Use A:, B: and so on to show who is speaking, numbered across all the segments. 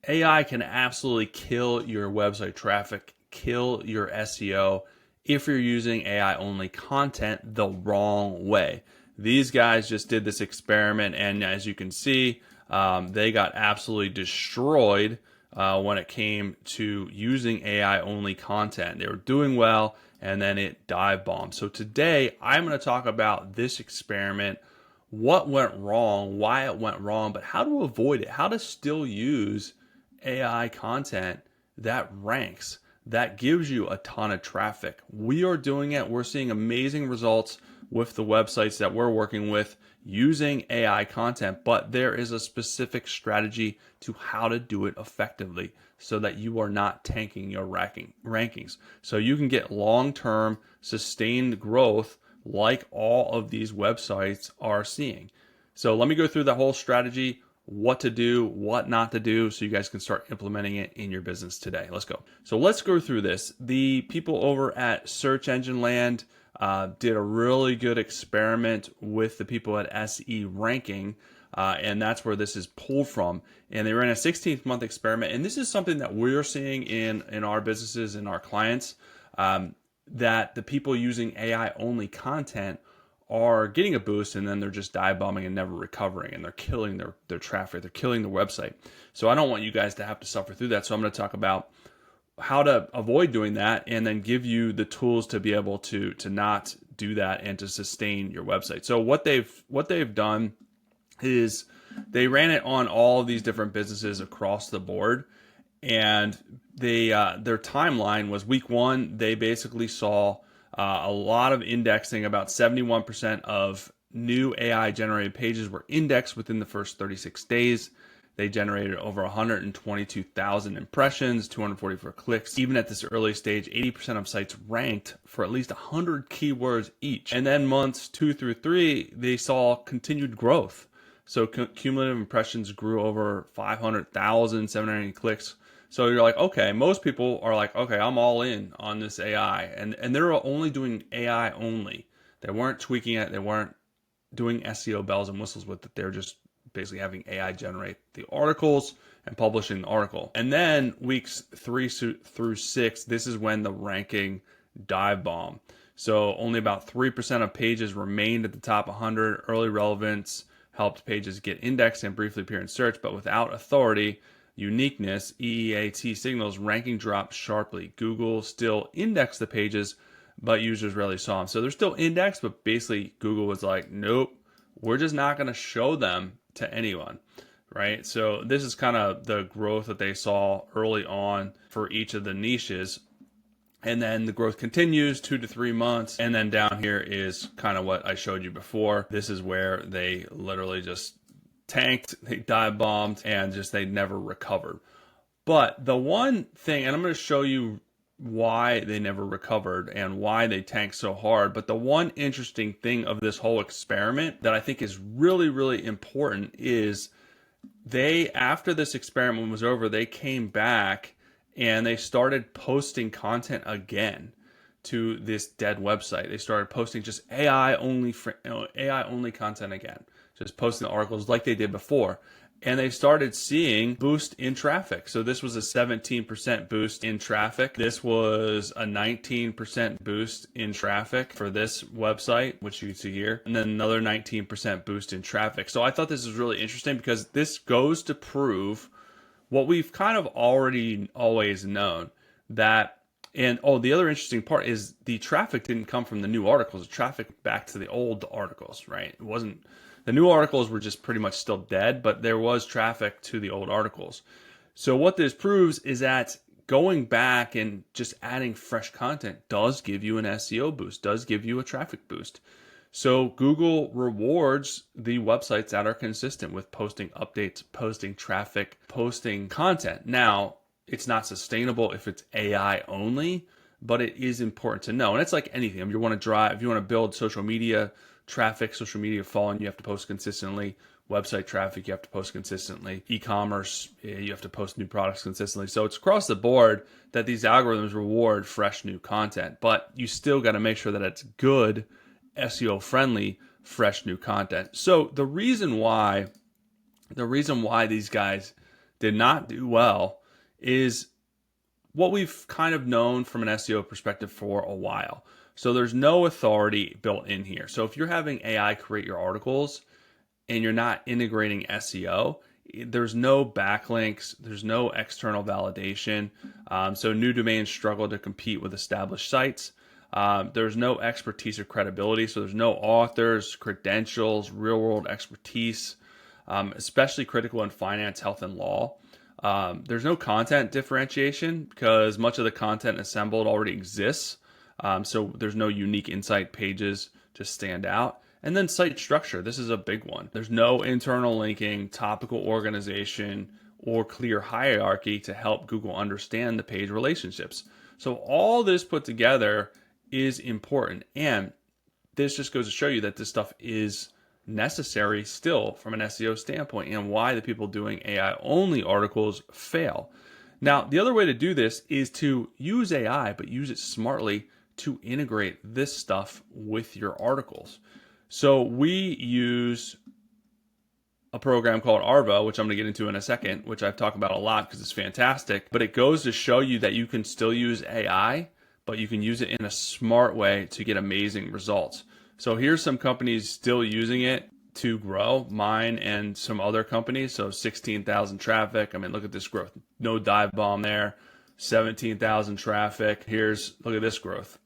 A: AI can absolutely kill your website traffic, kill your SEO if you're using AI only content the wrong way. These guys just did this experiment, and as you can see, they got absolutely destroyed when it came to using AI only content. They were doing well, and then it dive bombed. So today, I'm going to talk about this experiment, what went wrong, why it went wrong, but how to avoid it, how to still use AI content that ranks, that gives you a ton of traffic. We are doing it. We're seeing amazing results with the websites that we're working with using AI content, but there is a specific strategy to how to do it effectively so that you are not tanking your rankings. So you can get long-term sustained growth like all of these websites are seeing. So let me go through the whole strategy, what to do, what not to do, so you guys can start implementing it in your business today. Let's go. So let's go through this. The people over at Search Engine Land did a really good experiment with the people at SE Ranking, and that's where this is pulled from. And they ran a 16th month experiment, and this is something that we're seeing in our businesses and our clients, that the people using AI only content are getting a boost, and then they're just dive bombing and never recovering, and they're killing their traffic, they're killing the website. So I don't want you guys to have to suffer through that. So I'm going to talk about how to avoid doing that, and then give you the tools to be able to not do that and to sustain your website. So what they've done is they ran it on all of these different businesses across the board, and they their timeline was week one. They basically saw a lot of indexing. About 71% of new AI generated pages were indexed within the first 36 days. They generated over 122,000 impressions, 244 clicks. Even at this early stage, 80% of sites ranked for at least 100 keywords each. And then months 2 through 3, they saw continued growth. So cumulative impressions grew over 500,000, 780 clicks. So you're like, okay, most people are like, okay, I'm all in on this AI. And they're only doing AI only. They weren't tweaking it. They weren't doing SEO bells and whistles with it. They're just basically having AI generate the articles and publishing the article. And then weeks 3 through 6, this is when the ranking dive bomb. So only about 3% of pages remained at the top 100. Early relevance helped pages get indexed and briefly appear in search, but without authority, uniqueness, EEAT signals, ranking dropped sharply. Google still indexed the pages, but users rarely saw them. So they're still indexed, but basically Google was like, nope, we're just not going to show them to anyone, right? So this is kind of the growth that they saw early on for each of the niches. And then the growth continues 2 to 3 months. And then down here is kind of what I showed you before. This is where they literally just tanked, they dive bombed, and just they never recovered. But the one thing, and I'm going to show you why they never recovered and why they tanked so hard. But the one interesting thing of this whole experiment that I think is really, really important is they, after this experiment was over, they came back and they started posting content again to this dead website. They started posting just AI only content again, just posting the articles like they did before. And they started seeing boost in traffic. So this was a 17% boost in traffic. This was a 19% boost in traffic for this website, which you can see here. And then another 19% boost in traffic. So I thought this was really interesting because this goes to prove what we've kind of already always known, that, and oh, the other interesting part is the traffic didn't come from the new articles. The traffic back to the old articles, right? It wasn't, the new articles were just pretty much still dead, but there was traffic to the old articles. So what this proves is that going back and just adding fresh content does give you an SEO boost, does give you a traffic boost. So Google rewards the websites that are consistent with posting updates, posting traffic, posting content. Now, it's not sustainable if it's AI only, but it is important to know. And it's like anything. If you want to build social media traffic, social media following, you have to post consistently. Website traffic, you have to post consistently. E-commerce, you have to post new products consistently. So it's across the board that these algorithms reward fresh new content, but you still got to make sure that it's good, SEO friendly, fresh new content. So the reason why these guys did not do well is what we've kind of known from an SEO perspective for a while. So there's no authority built in here. So if you're having AI create your articles and you're not integrating SEO, there's no backlinks, there's no external validation. So new domains struggle to compete with established sites. There's no expertise or credibility. So there's no authors, credentials, real world expertise, especially critical in finance, health, and law. There's no content differentiation because much of the content assembled already exists. So there's no unique insight pages to stand out. And then site structure. This is a big one. There's no internal linking, topical organization, or clear hierarchy to help Google understand the page relationships. So all this put together is important. And this just goes to show you that this stuff is necessary still from an SEO standpoint and why the people doing AI only articles fail. Now, the other way to do this is to use AI, but use it smartly to integrate this stuff with your articles. So we use a program called Arvow, which I'm going to get into in a second, which I've talked about a lot because it's fantastic, but it goes to show you that you can still use AI, but you can use it in a smart way to get amazing results. So here's some companies still using it to grow, mine and some other companies. So 16,000 traffic. I mean, look at this growth. No dive bomb there. 17,000 traffic. Look at this growth.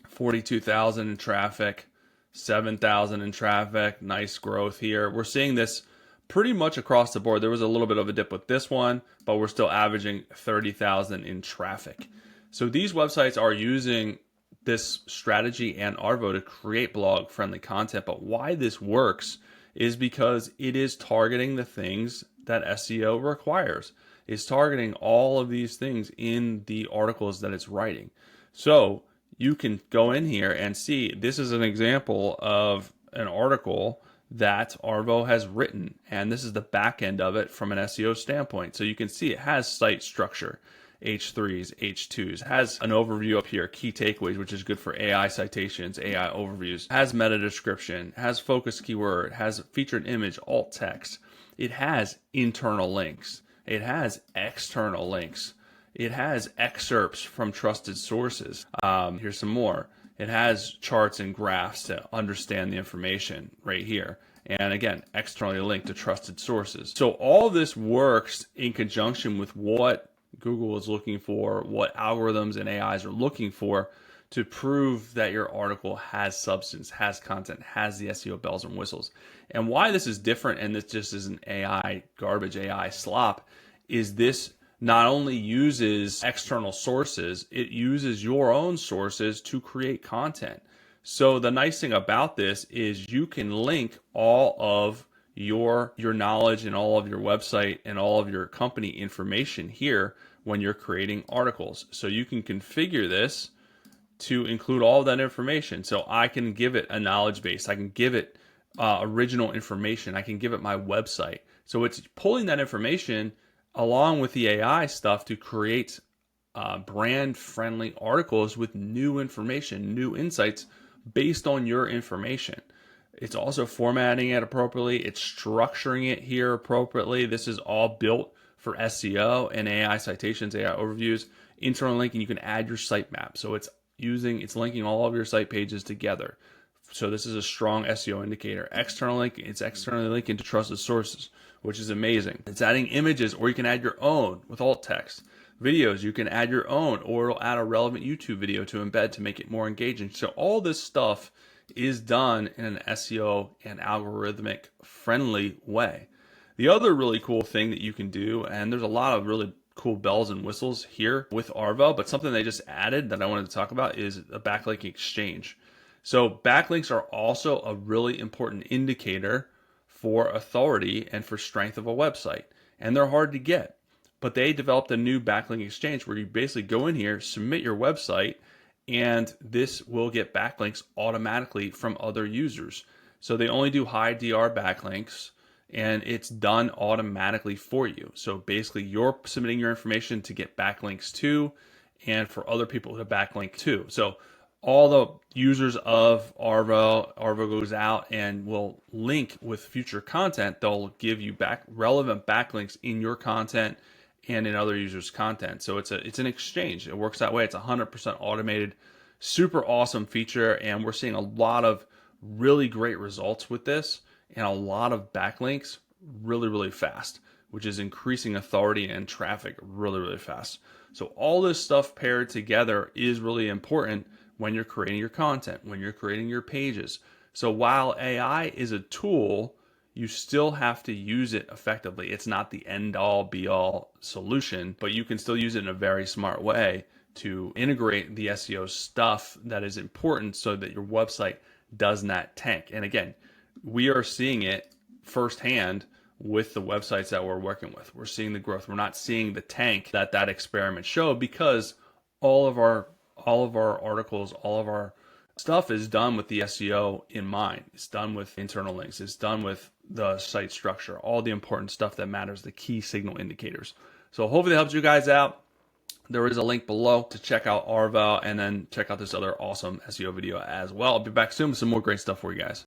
A: 42,000 in traffic, 7,000 in traffic. Nice growth here. We're seeing this pretty much across the board. There was a little bit of a dip with this one, but we're still averaging 30,000 in traffic. So these websites are using this strategy and Arvow to create blog friendly content. But why this works is because it is targeting the things that SEO requires. It's targeting all of these things in the articles that it's writing. So you can go in here and see this is an example of an article that Arvow has written. And this is the back end of it from an SEO standpoint. So you can see it has site structure. H3s, H2s, has an overview up here, key takeaways, which is good for AI citations, AI overviews, has meta description, has focus keyword, has featured image, alt text. It has internal links. It has external links. It has excerpts from trusted sources. Here's some more. It has charts and graphs to understand the information right here. And again, externally linked to trusted sources. So all this works in conjunction with what Google is looking for, what algorithms and AIs are looking for to prove that your article has substance, has content, has the SEO bells and whistles. And why this is different, and this just isn't AI garbage, AI slop, is this not only uses external sources, it uses your own sources to create content. So the nice thing about this is you can link all of your knowledge and all of your website and all of your company information here when you're creating articles. So you can configure this to include all of that information. So I can give it a knowledge base. I can give it original information. I can give it my website. So it's pulling that information along with the AI stuff to create brand-friendly articles with new information, new insights based on your information. It's also formatting it appropriately. It's structuring it here appropriately. This is all built for SEO and AI citations, AI overviews. Internal linking, you can add your sitemap. So it's linking all of your site pages together. So this is a strong SEO indicator. External link, it's externally linking to trusted sources, which is amazing. It's adding images, or you can add your own with alt text. Videos, you can add your own, or it'll add a relevant YouTube video to embed to make it more engaging. So all this stuff is done in an SEO and algorithmic friendly way. The other really cool thing that you can do, and there's a lot of really cool bells and whistles here with Arvow, but something they just added that I wanted to talk about is a backlink exchange. So backlinks are also a really important indicator for authority and for strength of a website. And they're hard to get, but they developed a new backlink exchange where you basically go in here, submit your website, and this will get backlinks automatically from other users. So they only do high DR backlinks, and it's done automatically for you. So basically you're submitting your information to get backlinks to, and for other people to backlink to. So all the users of Arvow goes out and will link with future content. They'll give you relevant backlinks in your content and in other users' content. So it's an exchange. It works that way. It's 100% automated. Super awesome feature, and we're seeing a lot of really great results with this and a lot of backlinks really fast, which is increasing authority and traffic really fast. So all this stuff paired together is really important when you're creating your content, when you're creating your pages. So while AI is a tool, you still have to use it effectively. It's not the end all be all solution, but you can still use it in a very smart way to integrate the SEO stuff that is important so that your website does not tank. And again, we are seeing it firsthand with the websites that we're working with. We're seeing the growth. We're not seeing the tank that experiment showed, because all of our articles, all of our stuff is done with the SEO in mind. It's done with internal links. It's done with the site structure, all the important stuff that matters, the key signal indicators. So hopefully that helps you guys out. There is a link below to check out Arvow, and then check out this other awesome SEO video as well. I'll be back soon with some more great stuff for you guys.